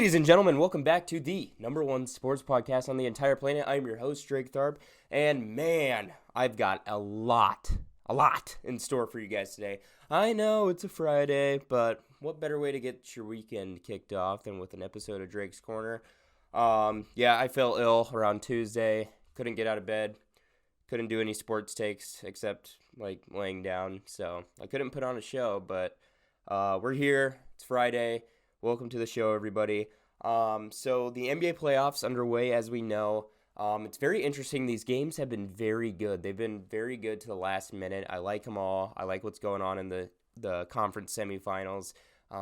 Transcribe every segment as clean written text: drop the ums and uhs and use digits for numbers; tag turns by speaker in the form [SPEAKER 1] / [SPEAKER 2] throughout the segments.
[SPEAKER 1] Ladies and gentlemen, welcome back to the number one sports podcast on the entire planet. I'm your host, Drake Tharp, and man, I've got a lot in store for you guys today. I know it's a Friday, but what better way to get your weekend kicked off than with an episode of Drake's Corner? I fell ill around Tuesday, couldn't get out of bed, couldn't do any sports takes except like laying down, so I couldn't put on a show, but we're here, it's Friday. Welcome to the show, everybody. So the NBA playoffs underway, as we know. It's very interesting. These games have been very good. They've been very good to the last minute. I like them all. I like what's going on in the conference semifinals.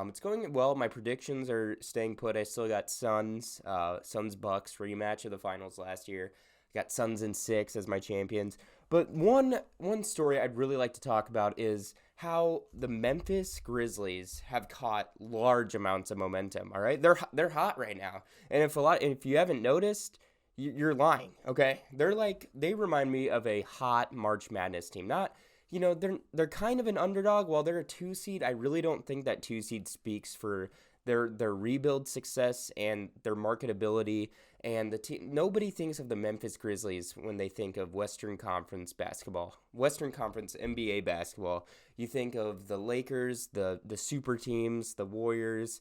[SPEAKER 1] It's going well. My predictions are staying put. I still got Suns Bucks rematch of the finals last year. Got Suns in 6 as my champions. But one story I'd really like to talk about is how the Memphis Grizzlies have caught large amounts of momentum. All right, they're hot right now, and if you haven't noticed, you're lying. Okay, they remind me of a hot March Madness team. Not, they're kind of an underdog. While they're a 2 seed, I really don't think that 2 seed speaks for their rebuild success and their marketability. And the team, nobody thinks of the Memphis Grizzlies when they think of Western Conference basketball, Western Conference NBA basketball. You think of the Lakers, the super teams, the Warriors,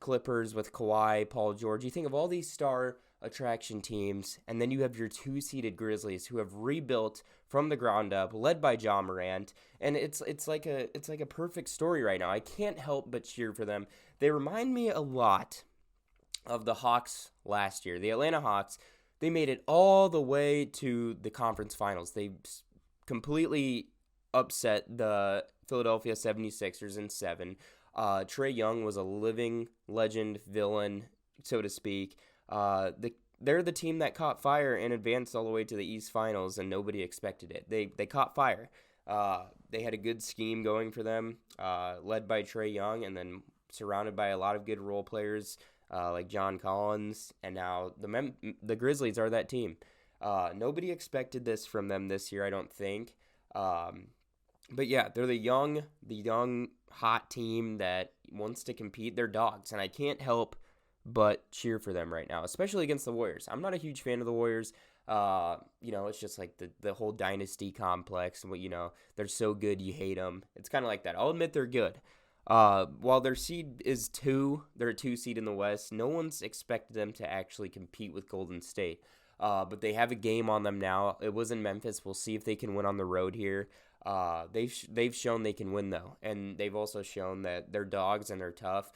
[SPEAKER 1] Clippers with Kawhi, Paul George. You think of all these star attraction teams, and then you have your 2-seeded Grizzlies who have rebuilt from the ground up, led by Ja Morant, and it's like a perfect story right now. I can't help but cheer for them. They remind me a lot of the Hawks last year. The Atlanta Hawks, they made it all the way to the conference finals. They completely upset the Philadelphia 76ers in 7. Trae Young was a living legend, villain, so to speak. They're the team that caught fire and advanced all the way to the East Finals, and nobody expected it. They caught fire. They had a good scheme going for them, led by Trae Young, and then surrounded by a lot of good role players, like John Collins, and now the Grizzlies are that team. Nobody expected this from them this year, I don't think. But yeah, they're the young hot team that wants to compete. They're dogs, and I can't help but cheer for them right now, especially against the Warriors. I'm not a huge fan of the Warriors. It's just like the whole dynasty complex, and they're so good you hate them. It's kind of like that. I'll admit they're good. While their seed is 2, they're a 2 seed in the West. No one's expected them to actually compete with Golden State. But they have a game on them now. It was in Memphis. We'll see if they can win on the road here. They've shown they can win though, and they've also shown that they're dogs and they're tough.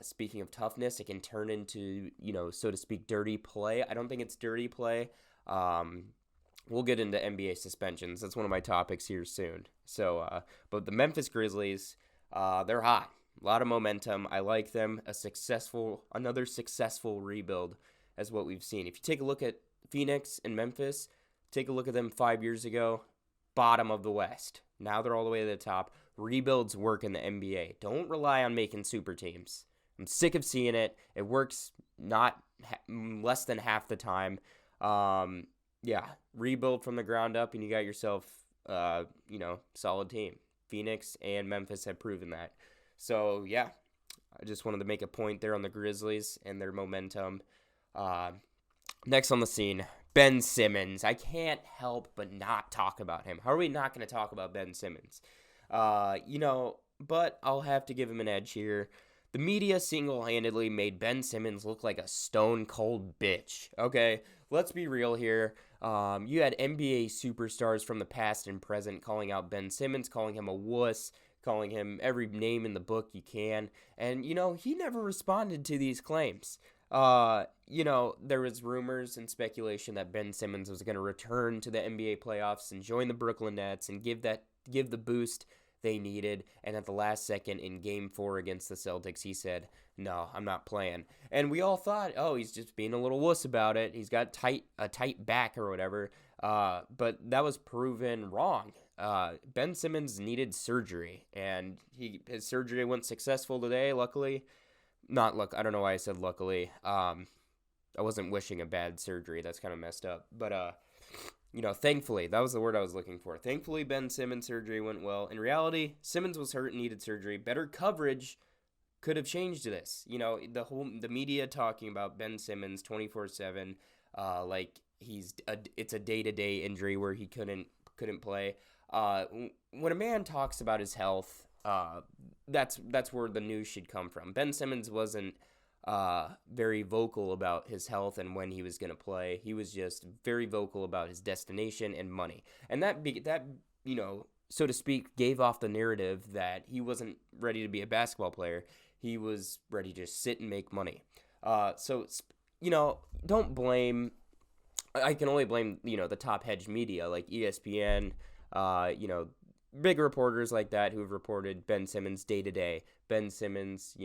[SPEAKER 1] Speaking of toughness, it can turn into, so to speak, dirty play. I don't think it's dirty play. We'll get into NBA suspensions. That's one of my topics here soon. So, but the Memphis Grizzlies, they're hot. A lot of momentum. I like them. Another successful rebuild as what we've seen. If you take a look at Phoenix and Memphis, take a look at them 5 years ago, bottom of the West. Now they're all the way to the top. Rebuilds work in the NBA. Don't rely on making super teams. I'm sick of seeing it. It works not less than half the time. Rebuild from the ground up, and you got yourself, solid team. Phoenix and Memphis have proven that. So, yeah, I just wanted to make a point there on the Grizzlies and their momentum. Next on the scene, Ben Simmons. I can't help but not talk about him. How are we not going to talk about Ben Simmons? But I'll have to give him an edge here. The media single-handedly made Ben Simmons look like a stone-cold bitch. Okay, let's be real here. You had NBA superstars from the past and present calling out Ben Simmons, calling him a wuss, calling him every name in the book you can. And, he never responded to these claims. There was rumors and speculation that Ben Simmons was going to return to the NBA playoffs and join the Brooklyn Nets and give the boost they needed, and at the last second in Game 4 against the Celtics, he said, "No, I'm not playing." And we all thought, "Oh, he's just being a little wuss about it. He's got a tight back or whatever." But that was proven wrong. Ben Simmons needed surgery, and his surgery went successful today. Luckily, I don't know why I said luckily. I wasn't wishing a bad surgery. That's kind of messed up, but thankfully, that was the word I was looking for. Thankfully, Ben Simmons' surgery went well. In reality, Simmons was hurt and needed surgery. Better coverage could have changed this. The media talking about Ben Simmons 24/7, like it's a day-to-day injury where he couldn't play. When a man talks about his health, that's where the news should come from. Ben Simmons wasn't very vocal about his health and when he was going to play. He was just very vocal about his destination and money, and that so to speak, gave off the narrative that he wasn't ready to be a basketball player. He was ready to sit and make money. Don't blame. I can only blame the top hedge media like ESPN. Big reporters like that who have reported Ben Simmons day to day. Ben Simmons,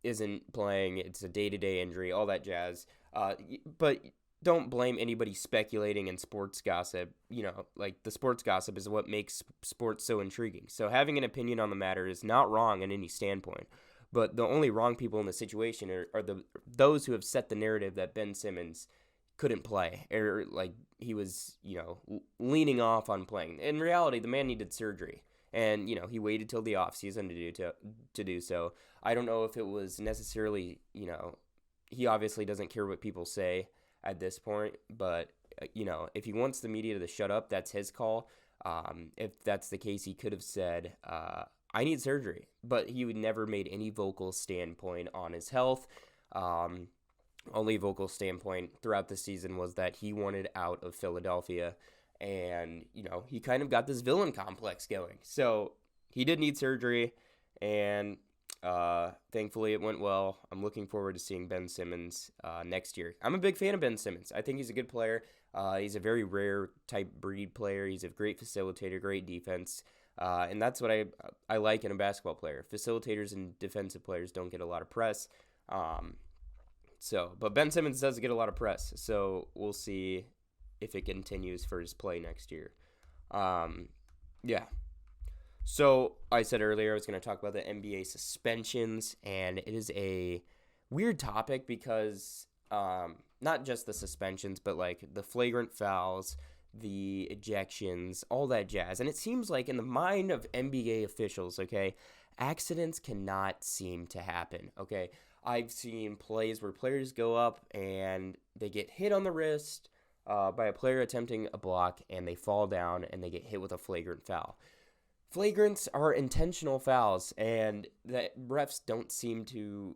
[SPEAKER 1] isn't playing. It's a day-to-day injury, all that jazz. But don't blame anybody speculating in sports gossip. The sports gossip is what makes sports so intriguing. So having an opinion on the matter is not wrong in any standpoint. But the only wrong people in the situation are those who have set the narrative that Ben Simmons couldn't play, or he was, leaning off on playing. In reality, the man needed surgery. And, he waited till the offseason to do so. I don't know if it was necessarily, he obviously doesn't care what people say at this point. But, if he wants the media to shut up, that's his call. If that's the case, he could have said, I need surgery. But he would never made any vocal standpoint on his health. Only vocal standpoint throughout the season was that he wanted out of Philadelphia. And, he kind of got this villain complex going. So he did need surgery, and thankfully it went well. I'm looking forward to seeing Ben Simmons next year. I'm a big fan of Ben Simmons. I think he's a good player. He's a very rare type breed player. He's a great facilitator, great defense. And that's what I like in a basketball player. Facilitators and defensive players don't get a lot of press. But Ben Simmons does get a lot of press. So we'll see if it continues for his play next year. So I said earlier I was going to talk about the NBA suspensions, and it is a weird topic because not just the suspensions, but the flagrant fouls, the ejections, all that jazz. And it seems like in the mind of NBA officials, okay, accidents cannot seem to happen, okay? I've seen plays where players go up and they get hit on the wrist by a player attempting a block, and they fall down and they get hit with a flagrant foul. Flagrants are intentional fouls, and that refs don't seem to,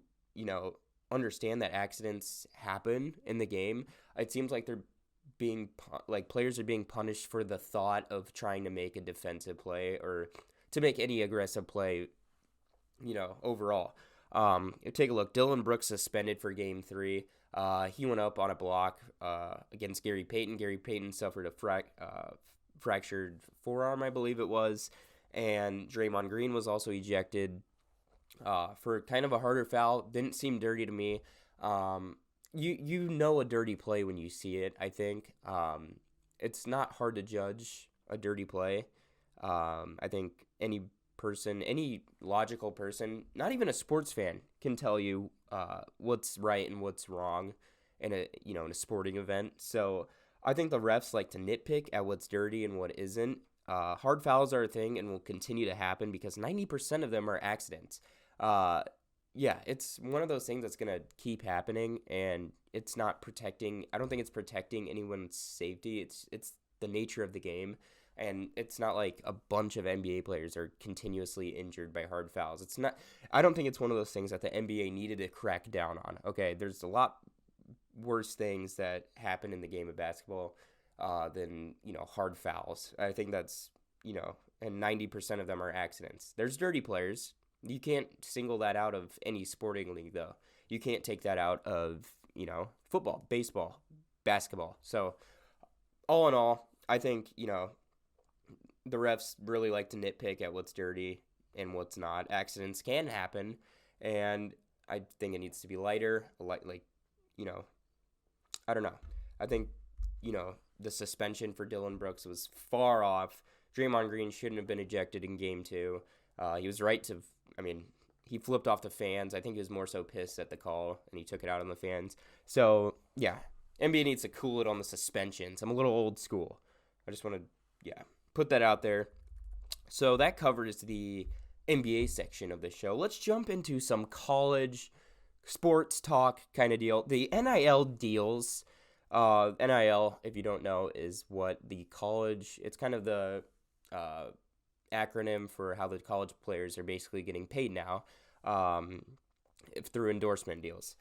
[SPEAKER 1] understand that accidents happen in the game. It seems like players are being punished for the thought of trying to make a defensive play or to make any aggressive play, overall. Take a look. Dillon Brooks suspended for Game 3. He went up on a block against Gary Payton. Gary Payton suffered a fractured forearm, I believe it was. And Draymond Green was also ejected for kind of a harder foul. Didn't seem dirty to me. You know a dirty play when you see it, I think. It's not hard to judge a dirty play. I think any logical person, not even a sports fan, can tell you what's right and what's wrong in a sporting event. So I think the refs like to nitpick at what's dirty and what isn't. Hard fouls are a thing and will continue to happen because 90% of them are accidents. It's one of those things that's going to keep happening, and it's not protecting. I don't think it's protecting anyone's safety. It's the nature of the game. And it's not like a bunch of NBA players are continuously injured by hard fouls. It's not. I don't think it's one of those things that the NBA needed to crack down on. Okay, there's a lot worse things that happen in the game of basketball than hard fouls. I think that's and 90% of them are accidents. There's dirty players. You can't single that out of any sporting league though. You can't take that out of football, baseball, basketball. So all in all, I think the refs really like to nitpick at what's dirty and what's not. Accidents can happen, and I think it needs to be lighter. I don't know. I think, the suspension for Dillon Brooks was far off. Draymond Green shouldn't have been ejected in Game 2. He was right to, he flipped off the fans. I think he was more so pissed at the call, and he took it out on the fans. So, yeah, NBA needs to cool it on the suspensions. I'm a little old school. I just want to, put that out there. So that covers the NBA section of the show, let's jump into some college sports talk kind of deal. The NIL deals, NIL, if you don't know, is what the college, it's kind of the acronym for how the college players are basically getting paid now, through endorsement deals.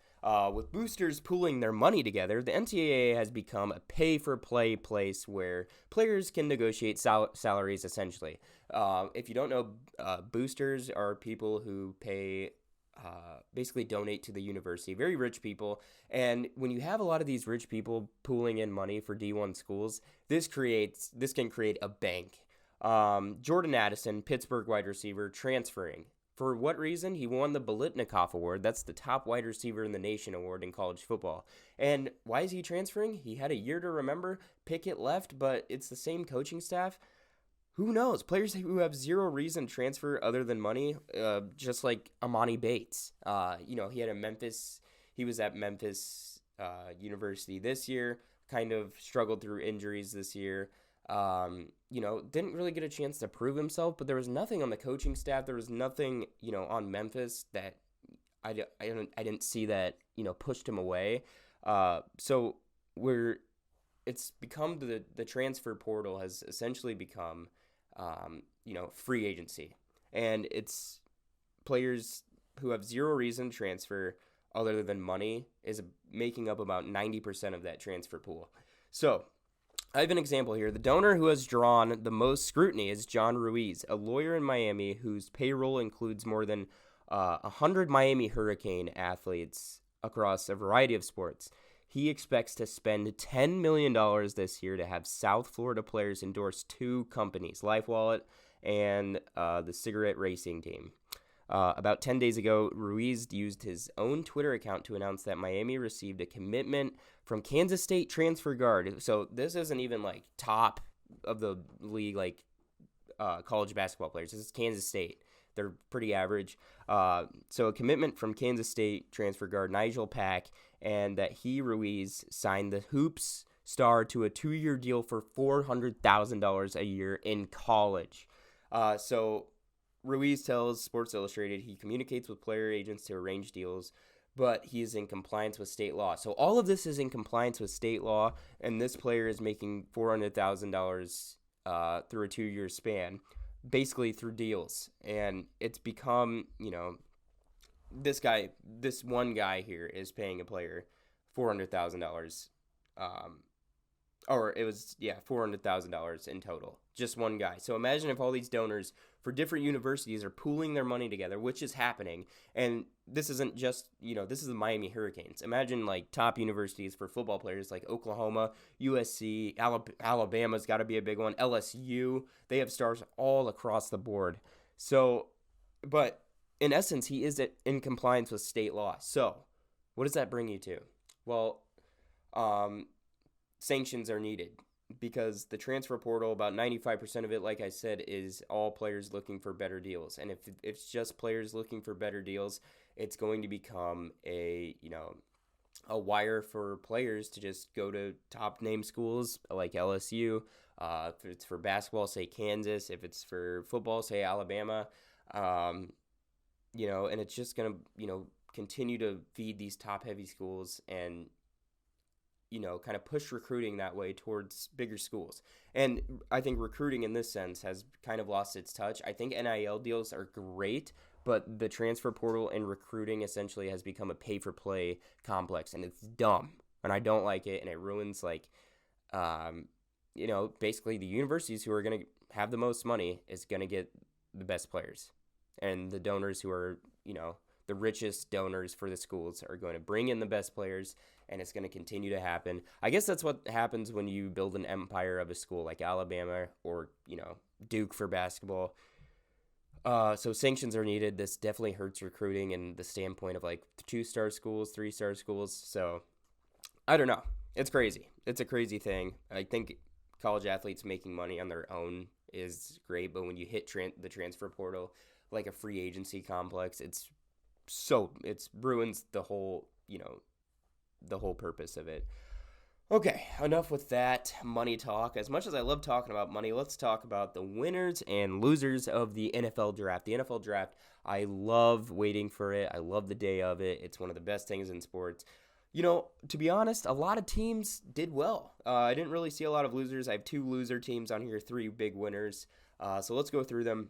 [SPEAKER 1] With boosters pooling their money together, the NCAA has become a pay-for-play place where players can negotiate salaries, essentially. If you don't know, boosters are people who pay, basically donate to the university, very rich people. And when you have a lot of these rich people pooling in money for D1 schools, this can create a bank. Jordan Addison, Pittsburgh wide receiver, transferring. For what reason? He won the Biletnikoff Award. That's the top wide receiver in the nation award in college football. And why is he transferring? He had a year to remember. Pickett left, but it's the same coaching staff. Who knows? Players who have zero reason to transfer other than money, just like Amani Bates. He was at Memphis University this year, kind of struggled through injuries this year. Didn't really get a chance to prove himself, but there was nothing on the coaching staff. There was nothing, on Memphis that I didn't see that, pushed him away. So it's become the transfer portal has essentially become, free agency, and it's players who have zero reason to transfer other than money is making up about 90% of that transfer pool. So I have an example here. The donor who has drawn the most scrutiny is John Ruiz, a lawyer in Miami whose payroll includes more than 100 Miami Hurricane athletes across a variety of sports. He expects to spend $10 million this year to have South Florida players endorse two companies, LifeWallet and the cigarette racing team. About 10 days ago, Ruiz used his own Twitter account to announce that Miami received a commitment from Kansas State transfer guard. So this isn't even like top of the league, like college basketball players. This is Kansas State. They're pretty average. So a commitment from Kansas State transfer guard Nigel Pack, and that Ruiz, signed the Hoops star to a 2-year deal for $400,000 a year in college. So Ruiz tells Sports Illustrated he communicates with player agents to arrange deals, but he is in compliance with state law. So all of this is in compliance with state law, and this player is making $400,000 through a 2-year span, basically through deals. And it's become, this one guy here is paying a player $400,000, $400,000 in total. Just one guy. So imagine if all these donors for different universities are pooling their money together, which is happening. And this isn't just, this is the Miami Hurricanes. Imagine like top universities for football players like Oklahoma, USC, Alabama's got to be a big one, LSU. They have stars all across the board. So, but in essence, he is in compliance with state law. So what does that bring you to? Well, sanctions are needed, because the transfer portal, about 95% of it, like I said, is all players looking for better deals. And if it's just players looking for better deals, it's going to become a wire for players to just go to top name schools like LSU. If it's for basketball, say Kansas. If it's for football, say Alabama. And it's just going to, continue to feed these top heavy schools and kind of push recruiting that way towards bigger schools. And I think recruiting in this sense has kind of lost its touch. I think NIL deals are great, but the transfer portal and recruiting essentially has become a pay-for-play complex, and it's dumb. And I don't like it, and it ruins, basically the universities who are going to have the most money is going to get the best players. And the donors who are, the richest donors for the schools are going to bring in the best players, and it's going to continue to happen. I guess that's what happens when you build an empire of a school like Alabama or, Duke for basketball. So sanctions are needed. This definitely hurts recruiting and the standpoint of 2-star schools, 3-star schools. So I don't know. It's crazy. It's a crazy thing. I think college athletes making money on their own is great, but when you hit the transfer portal, like a free agency complex, it ruins the whole, the whole purpose of it. Okay, enough with that money talk. As much as I love talking about money, let's talk about the winners and losers of the NFL draft. The NFL draft, I love waiting for it. I love the day of it. It's one of the best things in sports. To be honest, a lot of teams did well. I didn't really see a lot of losers. I have 2 loser teams on here, 3 big winners. So let's go through them.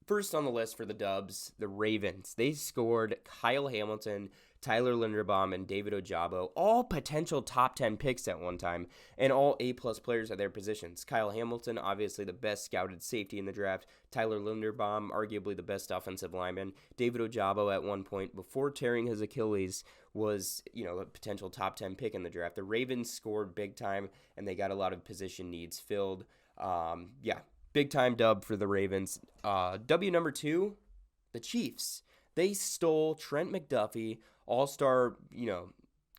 [SPEAKER 1] First on the list for the Dubs, the Ravens. They scored Kyle Hamilton, Tyler Linderbaum, and David Ojabo, all potential top 10 picks at one time, and all A-plus players at their positions. Kyle Hamilton, obviously the best scouted safety in the draft. Tyler Linderbaum, arguably the best offensive lineman. David Ojabo, at one point, before tearing his Achilles, was, a potential top 10 pick in the draft. The Ravens scored big time, and they got a lot of position needs filled. Big time dub for the Ravens. W number 2, the Chiefs. They stole Trent McDuffie, all-star,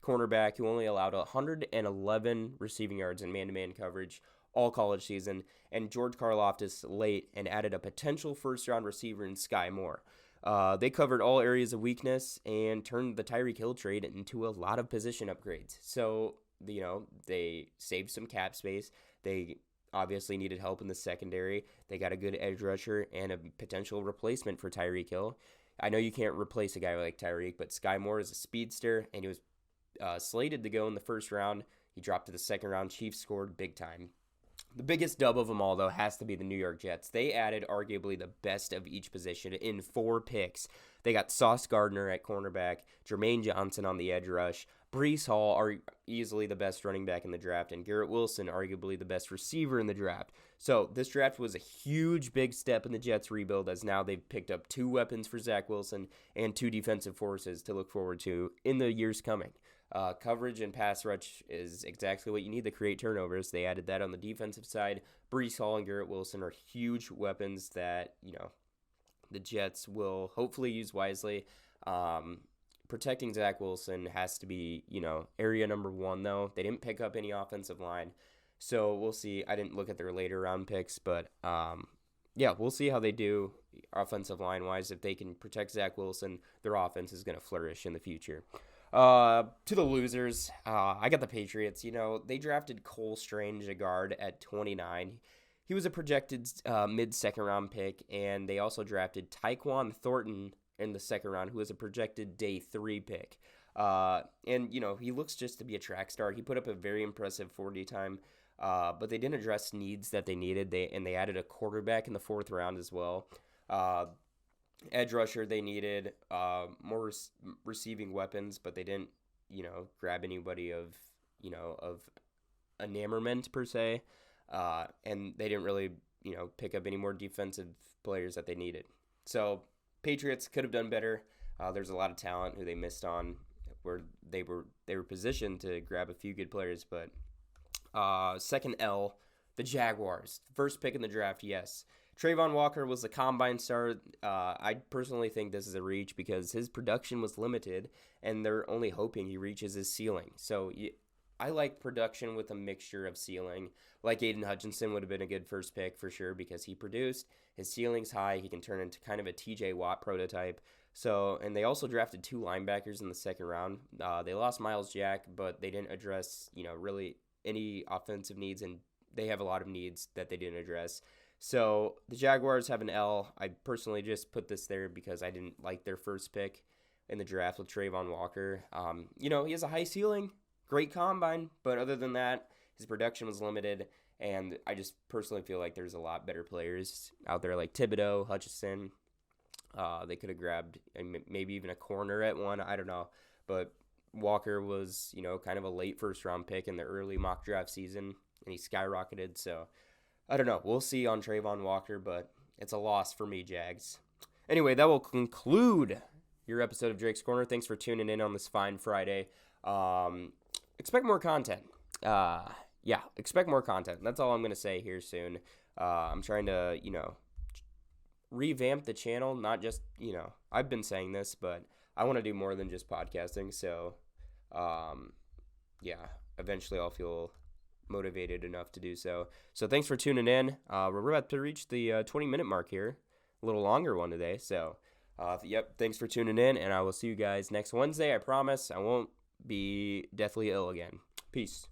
[SPEAKER 1] cornerback who only allowed 111 receiving yards in man-to-man coverage all college season, and George Karlaftis late and added a potential first-round receiver in Sky Moore. They covered all areas of weakness and turned the Tyreek Hill trade into a lot of position upgrades. So, they saved some cap space. They obviously needed help in the secondary. They got a good edge rusher and a potential replacement for Tyreek Hill. I know you can't replace a guy like Tyreek, but Sky Moore is a speedster, and he was slated to go in the first round. He dropped to the second round. Chiefs scored big time. The biggest dub of them all, though, has to be the New York Jets. They added arguably the best of each position in 4 picks. They got Sauce Gardner at cornerback, Jermaine Johnson on the edge rush, Breece Hall are easily the best running back in the draft, and Garrett Wilson arguably the best receiver in the draft. So this draft was a huge, big step in the Jets' rebuild, as now they've picked up 2 weapons for Zach Wilson and 2 defensive forces to look forward to in the years coming. Coverage and pass rush is exactly what you need to create turnovers. They added that on the defensive side. Breece Hall and Garrett Wilson are huge weapons that, the Jets will hopefully use wisely. Protecting Zach Wilson has to be, area number 1, though. They didn't pick up any offensive line. So we'll see. I didn't look at their later round picks, but we'll see how they do offensive line-wise. If they can protect Zach Wilson, their offense is going to flourish in the future. To the losers, I got the Patriots. They drafted Cole Strange, a guard, at 29. He was a projected mid-second round pick, and they also drafted Tyquan Thornton in the second round, who was a projected day 3 pick. He looks just to be a track star. He put up a very impressive 40 time, but they didn't address needs that they needed. They added a quarterback in the 4th round as well. Edge rusher, they needed more receiving weapons, but they didn't, grab anybody of enamorment per se. And they didn't really, pick up any more defensive players that they needed. So Patriots could have done better. There's a lot of talent who they missed on, where they were positioned to grab a few good players. But second L, the Jaguars. First pick in the draft, yes. Trayvon Walker was the combine star. I personally think this is a reach because his production was limited, and they're only hoping he reaches his ceiling. So I like production with a mixture of ceiling. Like Aiden Hutchinson would have been a good first pick for sure because he produced. His ceiling's high. He can turn into kind of a TJ Watt prototype. So, and they also drafted 2 linebackers in the second round. They lost Miles Jack, but they didn't address, really any offensive needs, and they have a lot of needs that they didn't address. So the Jaguars have an L. I personally just put this there because I didn't like their first pick in the draft with Trayvon Walker. He has a high ceiling, great combine, but other than that, his production was limited, and I just personally feel like there's a lot better players out there like Thibodeau, Hutchinson. They could have grabbed maybe even a corner at 1. I don't know, but Walker was, kind of a late first-round pick in the early mock draft season, and he skyrocketed, so I don't know. We'll see on Trayvon Walker, but it's a loss for me, Jags. Anyway, that will conclude your episode of Drake's Corner. Thanks for tuning in on this fine Friday. Expect more content. Expect more content. That's all I'm going to say here soon. I'm trying to, revamp the channel. Not just, I've been saying this, but I want to do more than just podcasting. So, eventually I'll feel motivated enough to do so. So thanks for tuning in. We're about to reach the 20-minute mark here. A little longer one today. So, thanks for tuning in, and I will see you guys next Wednesday. I promise I won't be deathly ill again. Peace.